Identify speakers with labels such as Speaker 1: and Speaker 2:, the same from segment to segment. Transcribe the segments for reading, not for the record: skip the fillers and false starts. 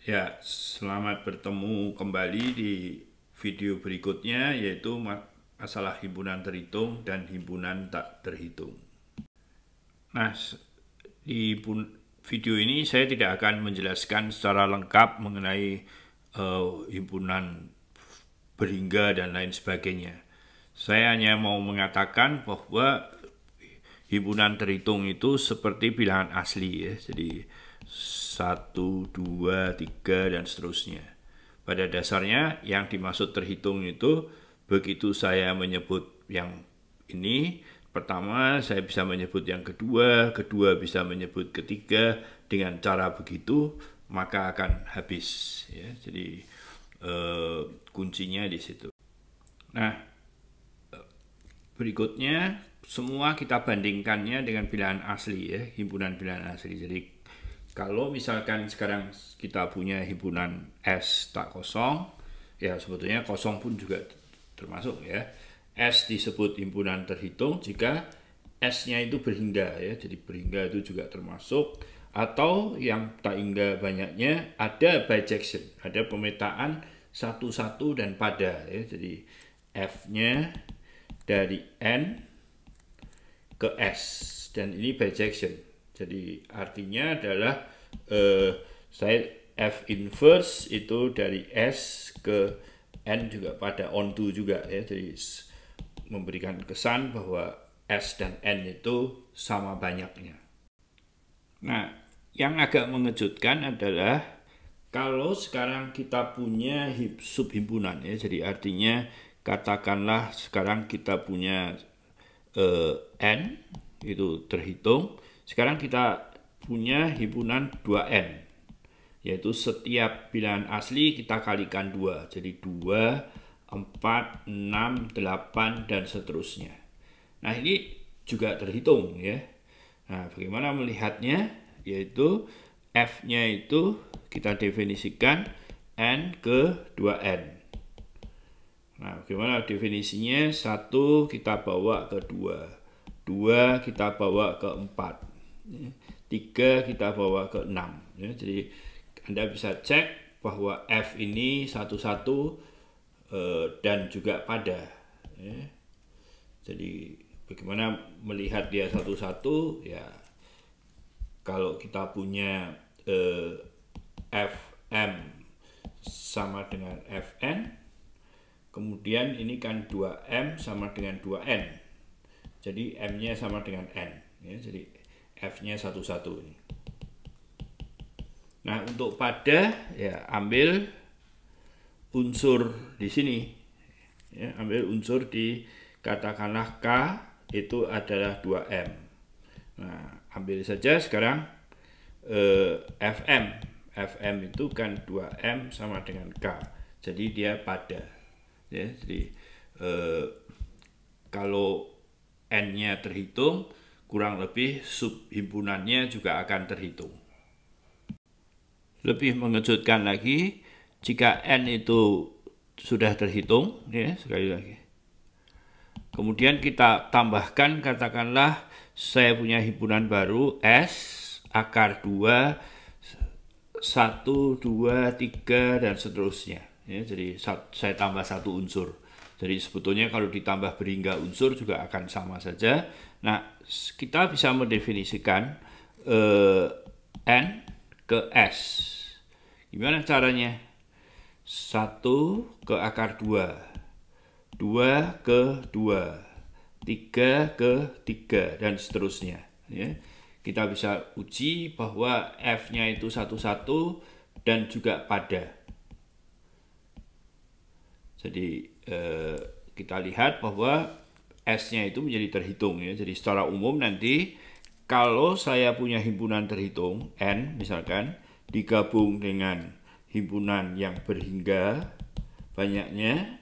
Speaker 1: Ya, selamat bertemu kembali di video berikutnya, yaitu masalah himpunan terhitung dan himpunan tak terhitung. Nah, di video ini saya tidak akan menjelaskan secara lengkap mengenai himpunan berhingga dan lain sebagainya. Saya hanya mau mengatakan bahwa himpunan terhitung itu seperti bilangan asli ya. Jadi 1, 2, 3 dan seterusnya. Pada dasarnya yang dimaksud terhitung itu begitu saya menyebut yang ini, pertama saya bisa menyebut yang kedua, kedua bisa menyebut ketiga, dengan cara begitu maka akan habis ya. Jadi kuncinya di situ. Nah, berikutnya semua kita bandingkannya dengan bilangan asli ya, himpunan bilangan asli. Jadi kalau misalkan sekarang kita punya himpunan S tak kosong, ya sebetulnya kosong pun juga termasuk ya. S disebut himpunan terhitung jika S-nya itu berhingga ya, jadi berhingga itu juga termasuk. Atau yang tak hingga banyaknya ada bijection, ada pemetaan satu-satu dan pada ya. Jadi F-nya dari N ke S dan ini bijection. Jadi artinya adalah saya F inverse itu dari S ke N juga pada onto juga ya. Jadi memberikan kesan bahwa S dan N itu sama banyaknya. Nah, yang agak mengejutkan adalah kalau sekarang kita punya subhimpunan ya. Jadi artinya katakanlah sekarang kita punya N itu terhitung. Sekarang kita punya himpunan 2N, yaitu setiap bilangan asli kita kalikan 2. Jadi 2, 4, 6, 8 dan seterusnya. Nah, ini juga terhitung ya. Nah, bagaimana melihatnya? Yaitu F-nya itu kita definisikan N ke 2N. Nah, bagaimana definisinya? 1 kita bawa ke 2, 2 kita bawa ke 4, 3 kita bawa ke 6 ya. Jadi Anda bisa cek bahwa F ini satu-satu dan juga pada ya. Jadi bagaimana melihat dia satu-satu ya, kalau kita punya Fm sama dengan Fn, kemudian ini kan 2M sama dengan 2N, jadi M-nya sama dengan N ya. Jadi F-nya satu-satu ini. Nah, untuk pada ya ambil unsur di sini ya, ambil unsur di katakanlah K itu adalah 2M. Nah, ambil saja sekarang Fm. Fm itu kan 2M sama dengan K. Jadi dia pada ya. Jadi kalau N-nya terhitung, kurang lebih subhimpunannya juga akan terhitung. Lebih mengejutkan lagi, jika N itu sudah terhitung, ya sekali lagi. Kemudian kita tambahkan, katakanlah saya punya himpunan baru S akar 2, 1, 2, 3 dan seterusnya. Ya, jadi saya tambah satu unsur. Jadi sebetulnya kalau ditambah berhingga unsur juga akan sama saja. Nah, kita bisa mendefinisikan N ke S. Gimana caranya? 1 ke akar 2, 2 ke 2, 3 ke 3 dan seterusnya ya. Kita bisa uji bahwa F-nya itu satu-satu dan juga pada. Jadi kita lihat bahwa S-nya itu menjadi terhitung ya. Jadi secara umum nanti kalau saya punya himpunan terhitung N misalkan digabung dengan himpunan yang berhingga banyaknya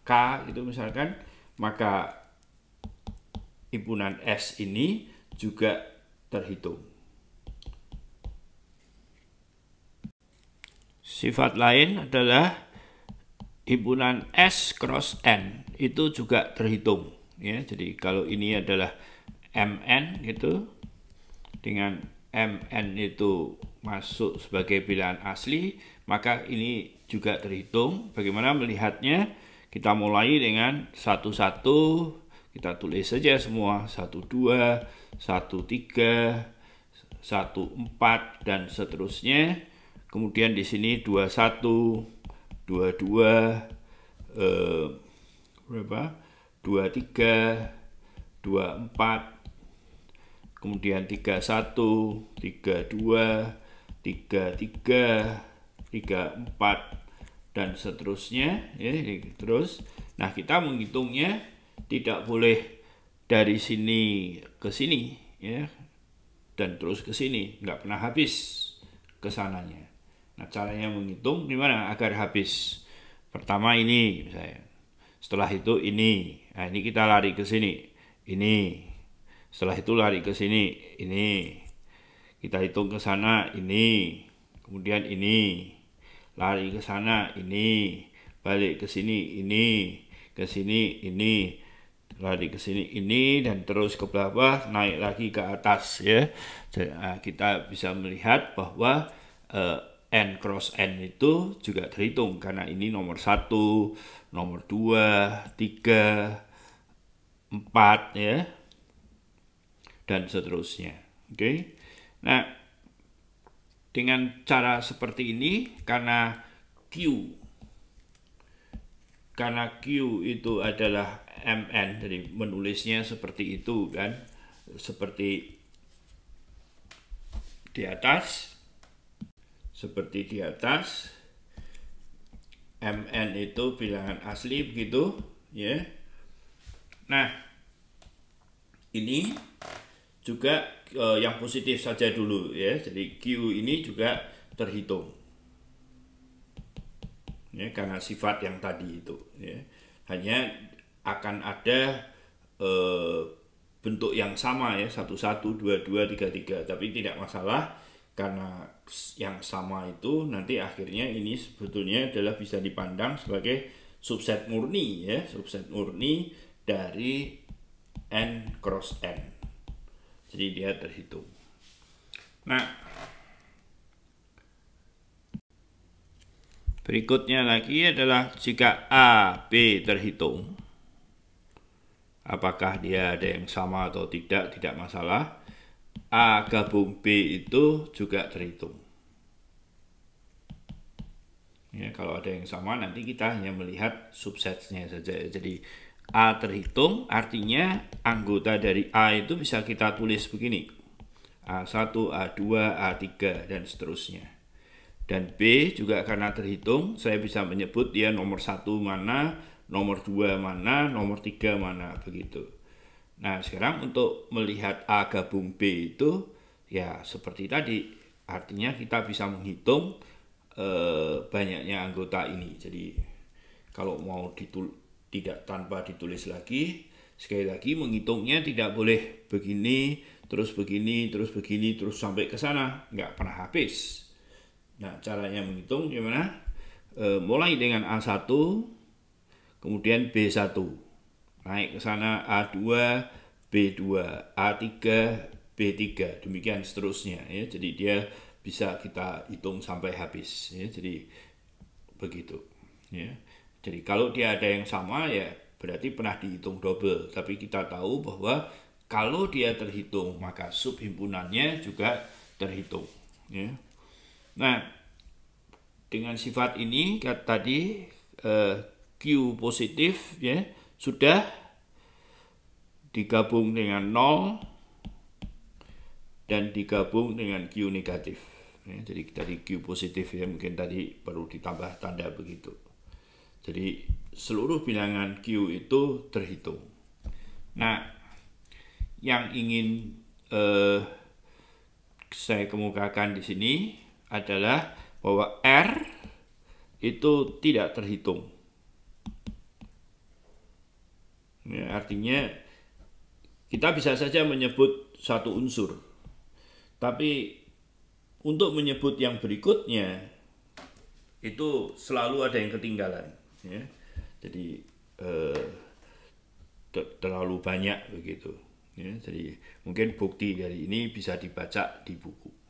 Speaker 1: K itu misalkan, maka himpunan S ini juga terhitung. Sifat lain adalah himpunan S cross N itu juga terhitung ya. Jadi kalau ini adalah MN gitu, dengan MN itu masuk sebagai bilangan asli, maka ini juga terhitung. Bagaimana melihatnya? Kita mulai dengan 11, kita tulis saja semua, 12, 13, 14 dan seterusnya. Kemudian di sini 21, 22, berapa? 23, 24, kemudian 31, 32, 33, 34 dan seterusnya ya, terus. Nah, kita menghitungnya tidak boleh dari sini ke sini ya, dan terus ke sini, nggak pernah habis ke sananya. Nah, caranya menghitung gimana agar habis? Pertama ini misalnya, setelah itu ini. Nah, ini kita lari ke sini, ini. Setelah itu lari ke sini, ini. Kita hitung ke sana, ini. Kemudian ini. Lari ke sana, ini. Balik ke sini, ini. Ke sini, ini. Lari ke sini, ini. Dan terus ke bawah, naik lagi ke atas ya. Jadi, kita bisa melihat bahwa N cross N itu juga terhitung. Karena ini nomor 1, nomor 2, 3, 4 ya, dan seterusnya. Oke. Nah, dengan cara seperti ini, karena Q itu adalah MN, jadi menulisnya seperti itu kan, seperti di atas, MN itu bilangan asli begitu ya. Nah, ini juga yang positif saja dulu ya. Jadi Q ini juga terhitung ya, karena sifat yang tadi itu ya. Hanya akan ada bentuk yang sama ya, 11, 22, 33, tapi tidak masalah karena yang sama itu nanti akhirnya ini sebetulnya adalah bisa dipandang sebagai subset murni ya, subset murni dari N cross N. Jadi dia terhitung. Nah, berikutnya lagi adalah jika A, B terhitung. Apakah dia ada yang sama atau tidak masalah. A gabung B itu juga terhitung. Ya, kalau ada yang sama nanti kita hanya melihat subsetnya saja. Jadi A terhitung artinya anggota dari A itu bisa kita tulis begini. A1, A2, A3 dan seterusnya. Dan B juga karena terhitung, saya bisa menyebut dia nomor 1 mana, nomor 2 mana, nomor 3 mana, begitu. Nah, sekarang untuk melihat A gabung B itu ya seperti tadi, artinya kita bisa menghitung banyaknya anggota ini. Jadi kalau mau tidak tanpa ditulis lagi, sekali lagi menghitungnya tidak boleh begini, terus begini, terus begini, terus sampai ke sana, nggak pernah habis. Nah, caranya menghitung gimana? Mulai dengan A1, kemudian B1, naik ke sana A2, B2, A3, B3, demikian seterusnya ya. Jadi dia bisa kita hitung sampai habis ya. Jadi begitu ya. Jadi kalau dia ada yang sama ya berarti pernah dihitung double. Tapi kita tahu bahwa kalau dia terhitung maka subhimpunannya juga terhitung ya. Nah, dengan sifat ini tadi Q positif ya sudah digabung dengan 0 dan digabung dengan Q negatif ya. Jadi tadi Q positif ya, mungkin tadi perlu ditambah tanda begitu. Jadi seluruh bilangan Q itu terhitung. Nah, yang ingin saya kemukakan di sini adalah bahwa R itu tidak terhitung. Ya, artinya kita bisa saja menyebut satu unsur, tapi untuk menyebut yang berikutnya itu selalu ada yang ketinggalan. Ya. Jadi terlalu banyak begitu. Ya. Jadi mungkin bukti dari ini bisa dibaca di buku.